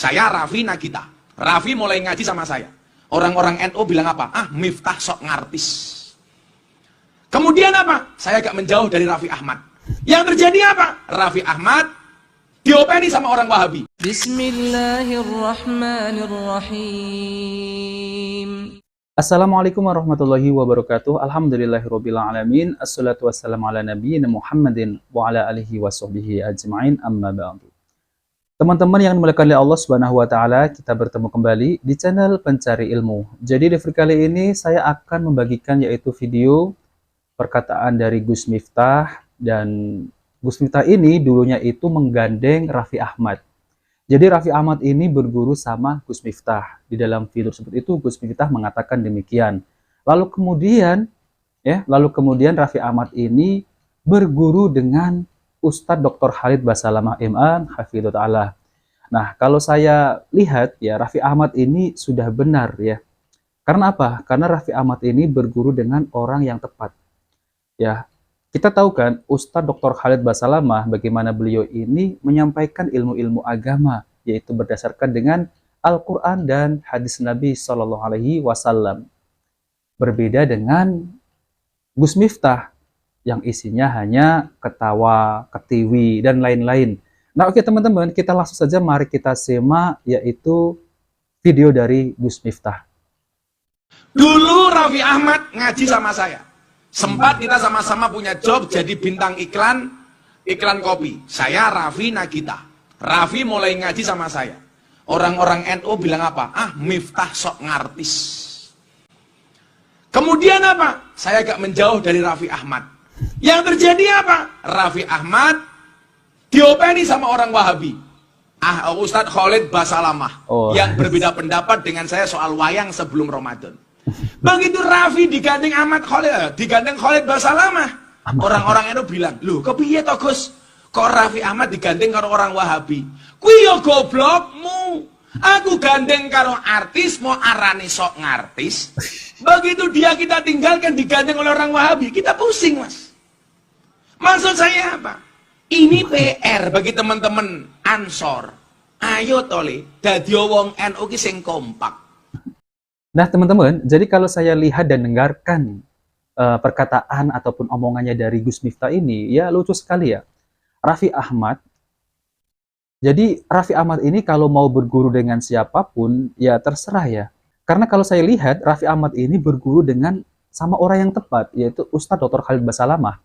Saya Raffi Nagita. Raffi mulai ngaji sama saya. Orang-orang NU bilang apa? Ah, Miftah sok ngartis. Kemudian apa? Saya agak menjauh dari Raffi Ahmad. Yang terjadi apa? Raffi Ahmad diopeni sama orang Wahabi. Bismillahirrahmanirrahim. Assalamualaikum warahmatullahi wabarakatuh. Alhamdulillahirabbil alamin. Assalatu wassalamu ala nabiyyina Muhammadin wa ala alihi washabbihi ajmain. Amma ba'du. Teman-teman yang dimuliakan oleh Allah Subhanahu wa taala, kita bertemu kembali di channel Pencari Ilmu. Jadi di video kali ini saya akan membagikan yaitu video perkataan dari Gus Miftah, dan Gus Miftah ini dulunya itu menggandeng Raffi Ahmad. Jadi Raffi Ahmad ini berguru sama Gus Miftah. Di dalam video tersebut itu Gus Miftah mengatakan demikian. Lalu kemudian Raffi Ahmad ini berguru dengan Ustadz Dr. Khalid Basalamah MA Hafidhut Allah. Nah, kalau saya lihat ya Raffi Ahmad ini sudah benar ya. Karena apa? Karena Raffi Ahmad ini berguru dengan orang yang tepat. Ya, kita tahu kan Ustadz Dr. Khalid Basalamah bagaimana beliau ini menyampaikan ilmu-ilmu agama, yaitu berdasarkan dengan Al-Quran dan hadis Nabi Shallallahu Alaihi Wasallam. Berbeda dengan Gus Miftah yang isinya hanya ketawa, ketiwi, dan lain-lain. Nah oke teman-teman, kita langsung saja mari kita simak yaitu video dari Gus Miftah. Dulu Raffi Ahmad ngaji sama saya. Sempat kita sama-sama punya job jadi bintang iklan kopi. Saya Raffi Nagita. Raffi mulai ngaji sama saya. Orang-orang NU bilang apa? Ah, Miftah sok ngartis. Kemudian apa? Saya agak menjauh dari Raffi Ahmad. Yang terjadi apa? Raffi Ahmad diopeni sama orang Wahabi. Ah, Ustadz Khalid Basalamah yang berbeda pendapat dengan saya soal wayang sebelum Ramadan. Begitu Raffi digandeng Khalid Basalamah, orang-orang itu bilang, "Loh, kepiye to Gus? Kok Raffi Ahmad digandeng karo orang Wahabi? Kuwi yo goblokmu. Aku gandeng karo artis mau arane sok ngartis." Begitu dia kita tinggalkan digandeng oleh orang Wahabi, kita pusing, Mas. Maksud saya apa? Ini PR bagi teman-teman Ansor. Ayo tole, dadi wong NU ki sing kompak. Nah teman-teman, jadi kalau saya lihat dan dengarkan perkataan ataupun omongannya dari Gus Miftah ini, ya lucu sekali ya. Raffi Ahmad, jadi Raffi Ahmad ini kalau mau berguru dengan siapapun, ya terserah ya. Karena kalau saya lihat, Raffi Ahmad ini berguru dengan sama orang yang tepat, yaitu Ustadz Dr. Khalid Basalamah.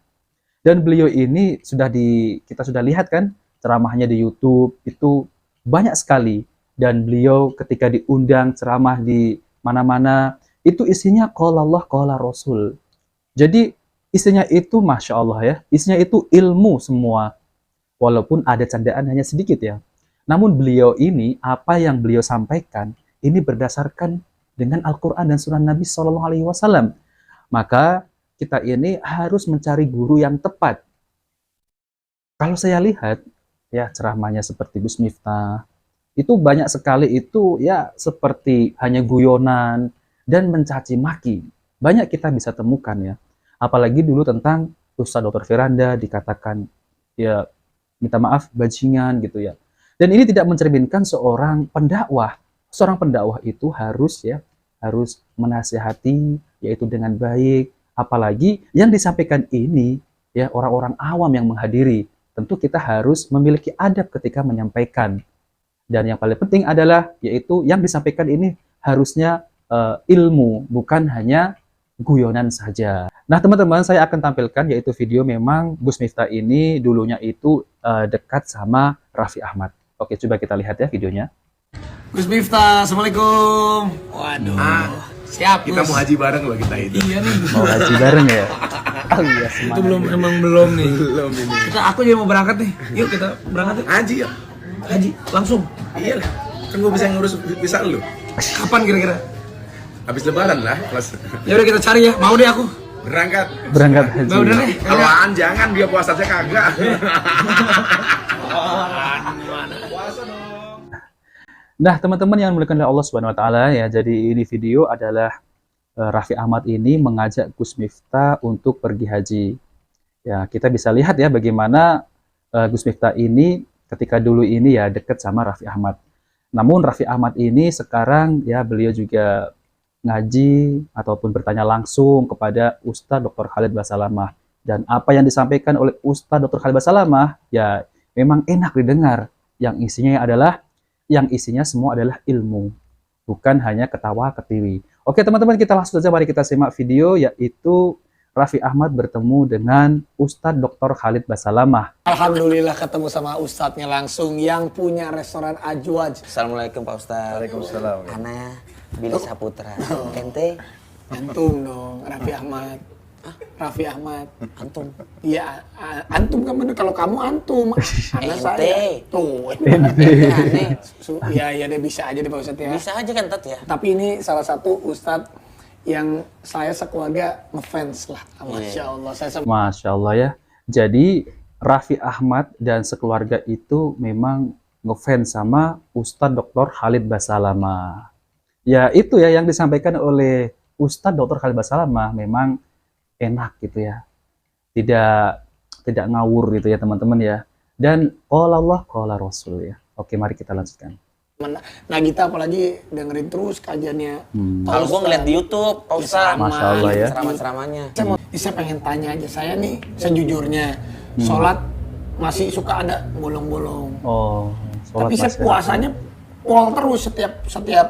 Dan beliau ini kita sudah lihat kan, ceramahnya di YouTube, itu banyak sekali. Dan beliau ketika diundang ceramah di mana-mana, itu isinya qala Allah, qala Rasul. Jadi isinya itu Masya Allah ya, isinya itu ilmu semua. Walaupun ada candaan hanya sedikit ya. Namun beliau ini, apa yang beliau sampaikan, ini berdasarkan dengan Al-Quran dan Sunnah Nabi SAW. Maka kita ini harus mencari guru yang tepat. Kalau saya lihat, ya ceramahnya seperti Gus Miftah, itu banyak sekali itu ya seperti hanya guyonan dan mencaci maki. Banyak kita bisa temukan ya. Apalagi dulu tentang Ustadz Dr. Firanda dikatakan ya minta maaf bajingan gitu ya. Dan ini tidak mencerminkan seorang pendakwah. Seorang pendakwah itu harus menasihati yaitu dengan baik. Apalagi yang disampaikan ini ya orang-orang awam yang menghadiri. Tentu kita harus memiliki adab ketika menyampaikan. Dan yang paling penting adalah yaitu yang disampaikan ini harusnya ilmu, bukan hanya guyonan saja. Nah teman-teman, saya akan tampilkan yaitu video memang Gus Miftah ini dulunya itu dekat sama Raffi Ahmad. Oke, coba kita lihat ya videonya. Gus Miftah, Assalamualaikum. Waduh, siap kita Gus. mau haji bareng loh kita itu. Iya nih. Mau haji bareng ya? Oh iya, Itu belum nih. Belum ini. Aku juga mau berangkat nih. Yuk kita berangkat yuk. Haji ya? Haji langsung. Iya lah. Kan gue bisa ngurus visa lu. Kapan kira-kira? Habis lebaran lah, Mas. Ya udah kita cari ya. Mau deh aku. Berangkat Haji. Mau udah deh. Apaan? Jangan dia puasa aja kagak. Nah teman-teman yang dimuliakan oleh Allah Subhanahu Wa Taala ya, jadi ini video adalah Raffi Ahmad ini mengajak Gus Miftah untuk pergi haji. Ya kita bisa lihat ya bagaimana Gus Miftah ini ketika dulu ini ya dekat sama Raffi Ahmad. Namun Raffi Ahmad ini sekarang ya beliau juga ngaji ataupun bertanya langsung kepada Ustadz Dr. Khalid Basalamah. Dan apa yang disampaikan oleh Ustadz Dr. Khalid Basalamah ya memang enak didengar. Yang isinya semua adalah ilmu, bukan hanya ketawa ketiwi. Oke teman-teman, kita langsung saja mari kita simak video, yaitu Raffi Ahmad bertemu dengan Ustadz Dr. Khalid Basalamah. Alhamdulillah ketemu sama ustadznya langsung yang punya restoran Ajwaj. Assalamualaikum Pak Ustadz. Waalaikumsalam. Ana Billy Saputra. Ente Antum dong, Raffi Ahmad. Raffi Ahmad. antum. Iya, antum kan bener. Kalau kamu antum, anak saya. Ente. Tuh. Aneh. Iya deh, bisa aja deh Pak Ustadz ya. Bisa aja kan Tat ya. Tapi ini salah satu ustadz yang saya sekeluarga ngefans lah. Masya Allah. Masya Allah ya. Jadi Raffi Ahmad dan sekeluarga itu memang ngefans sama Ustadz Dr. Khalid Basalamah. Ya itu ya yang disampaikan oleh Ustadz Dr. Khalid Basalamah memang enak gitu ya. Tidak ngawur gitu ya teman-teman ya. Dan qala Allah qala Rasul ya. Oke, mari kita lanjutkan. Nah kita apalagi dengerin terus kajiannya. Kalau gua ngeliat di YouTube, Pak Ustadz. Masya Allah ya. Ceramah-ceramahnya. Saya pengen tanya aja, saya nih sejujurnya sholat masih suka ada bolong-bolong. Oh, sholat Tapi saya masih- puasanya pol terus setiap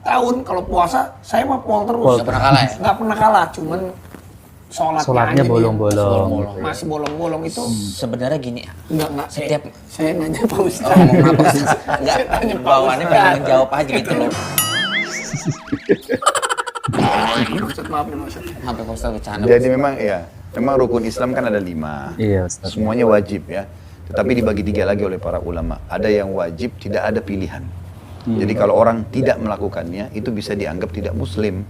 tahun. Kalau puasa saya mah pol terus. Pol. Nggak pernah kalah ya? Nggak pernah kalah, cuman Sholatnya aja nih, bolong-bolong. masih bolong-bolong itu Sebenarnya gini ya. enggak Setiap- saya nanya Pak Oh, Ustadz. ngomong apa Ustadz? Enggak, Saya tanya Pak bawaannya Ustadz. pengen menjawab aja gitu loh. Ustadz, maaf nih Pak Ustadz. Maaf ya Pak Ustadz, bercanda. Jadi memang rukun Islam kan ada 5. Iya, Ustaz. Semuanya wajib ya. Tetapi dibagi 3 lagi oleh para ulama. Ada yang wajib, tidak ada pilihan. Jadi kalau orang tidak melakukannya, itu bisa dianggap tidak muslim.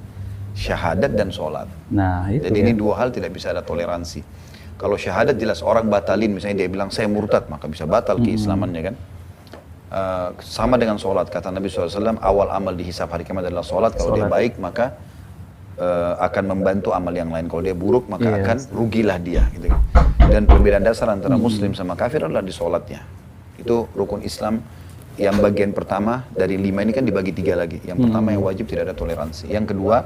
Syahadat dan sholat. Nah, itu Jadi ya. ini 2 hal tidak bisa ada toleransi. Kalau syahadat jelas orang batalin, misalnya dia bilang saya murtad, maka bisa batal keislamannya kan. Sama dengan sholat, kata Nabi SAW, awal amal dihisab hari kiamat adalah sholat. Kalau dia Sholat. baik maka akan membantu amal yang lain. Kalau dia buruk maka Iya. akan rugilah dia. Gitu. Dan perbedaan dasar antara muslim sama kafir adalah di sholatnya. Itu rukun Islam yang bagian pertama dari 5 ini kan dibagi 3 lagi. Yang pertama yang wajib tidak ada toleransi. Yang kedua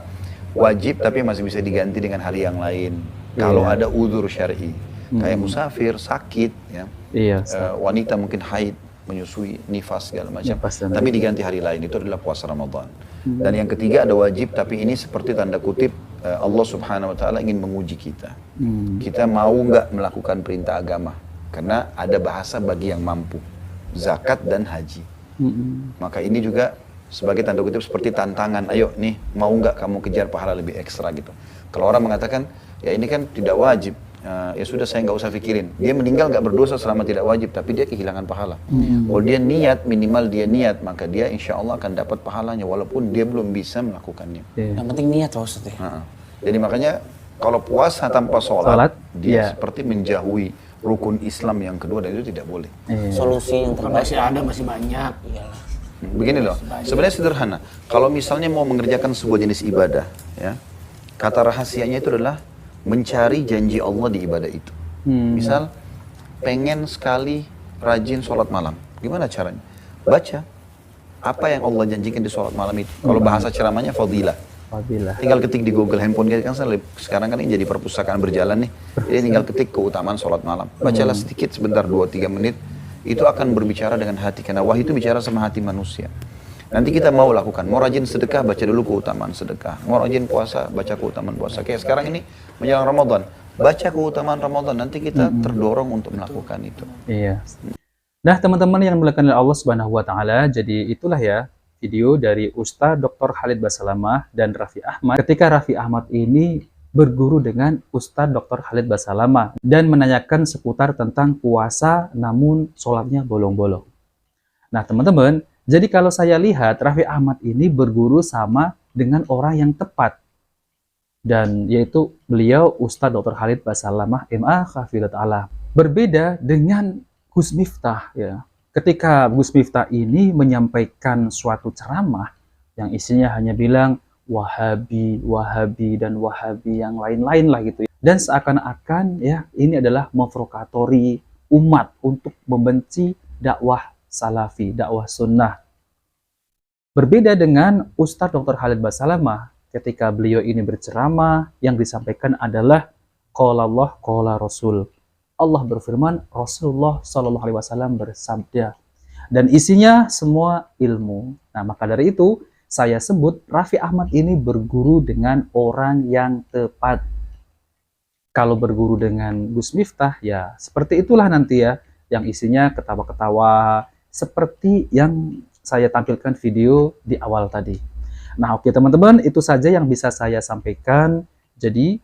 wajib tapi masih bisa diganti dengan hari yang lain. Kalau ada udzur syar'i, kayak musafir, sakit, ya. Iya, Ustaz. Wanita mungkin haid, menyusui, nifas segala macam. Nifas dan Tapi diganti hari lain, itu adalah puasa Ramadan. Dan yang ketiga ada wajib, tapi ini seperti tanda kutip Allah Subhanahu Wa Taala ingin menguji kita. Kita mau nggak melakukan perintah agama? Karena ada bahasa bagi yang mampu, zakat dan haji. Maka ini juga sebagai tanda kutip seperti tantangan, ayo nih mau nggak kamu kejar pahala lebih ekstra gitu. Kalau orang mengatakan ya ini kan tidak wajib, ya sudah saya nggak usah pikirin. Dia meninggal nggak berdosa selama tidak wajib, tapi dia kehilangan pahala. Kalau dia niat, minimal dia niat, maka dia insya Allah akan dapat pahalanya walaupun dia belum bisa melakukannya. Iya. Yang penting niat Pak Ustadz ya. Jadi makanya kalau puasa tanpa sholat, Sholat, dia iya. seperti menjauhi rukun Islam yang kedua dan itu tidak boleh. Iya. Solusi yang terbaik. Masih ada, masih banyak. Iyalah. Begini loh, sebenarnya sederhana. Kalau misalnya mau mengerjakan sebuah jenis ibadah, ya, kata rahasianya itu adalah mencari janji Allah di ibadah itu. Misal, pengen sekali rajin sholat malam. Gimana caranya? Baca apa yang Allah janjikan di sholat malam itu. Kalau bahasa ceramahnya fadilah. Fadilah. Tinggal ketik di Google handphone kita kan sekarang kan ini jadi perpustakaan berjalan nih. Jadi tinggal ketik keutamaan sholat malam. Bacalah sedikit sebentar 2-3 menit. Itu akan berbicara dengan hati karena wahyu itu bicara sama hati manusia. Nanti kita mau lakukan, mau rajin sedekah baca dulu keutamaan sedekah. Mau rajin puasa baca keutamaan puasa. Kayak sekarang ini menjelang Ramadan, baca keutamaan Ramadan. Nanti kita terdorong untuk melakukan itu. Iya. Nah, teman-teman yang dimuliakan oleh Allah Subhanahu wa taala, jadi itulah ya video dari Ustadz Dr. Khalid Basalamah dan Raffi Ahmad. Ketika Raffi Ahmad ini berguru dengan Ustadz Dr. Khalid Basalamah dan menanyakan seputar tentang puasa namun sholatnya bolong-bolong. Nah, teman-teman, jadi kalau saya lihat Raffi Ahmad ini berguru sama dengan orang yang tepat. Dan yaitu beliau Ustadz Dr. Khalid Basalamah MA Hafidzahullah Ta'ala. Berbeda dengan Gus Miftah ya. Ketika Gus Miftah ini menyampaikan suatu ceramah yang isinya hanya bilang Wahabi, Wahabi, dan Wahabi yang lain-lain lah gitu. Dan seakan-akan ya ini adalah memprovokatori umat untuk membenci dakwah salafi, dakwah sunnah. Berbeda dengan Ustadz Dr. Khalid Basalamah, ketika beliau ini berceramah, yang disampaikan adalah qala Allah, qala Rasul. Allah berfirman, Rasulullah Shallallahu Alaihi Wasallam bersabda, dan isinya semua ilmu. Nah, maka dari itu saya sebut Raffi Ahmad ini berguru dengan orang yang tepat. Kalau berguru dengan Gus Miftah, ya seperti itulah nanti ya, yang isinya ketawa-ketawa, seperti yang saya tampilkan video di awal tadi. Nah, oke teman-teman, itu saja yang bisa saya sampaikan. Jadi,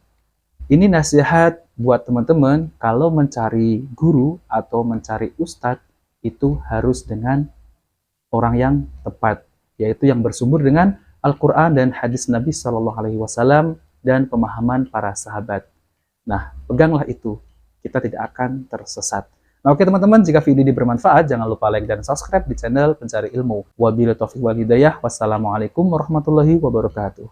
ini nasihat buat teman-teman, kalau mencari guru atau mencari ustadz, itu harus dengan orang yang tepat, yaitu yang bersumber dengan Al-Quran dan hadis Nabi Shallallahu Alaihi Wasallam dan pemahaman para sahabat. Nah, peganglah itu, kita tidak akan tersesat. Nah, oke teman-teman, jika video ini bermanfaat, jangan lupa like dan subscribe di channel Pencari Ilmu. Wabillahi taufiq wal hidayah. Wassalamualaikum warahmatullahi wabarakatuh.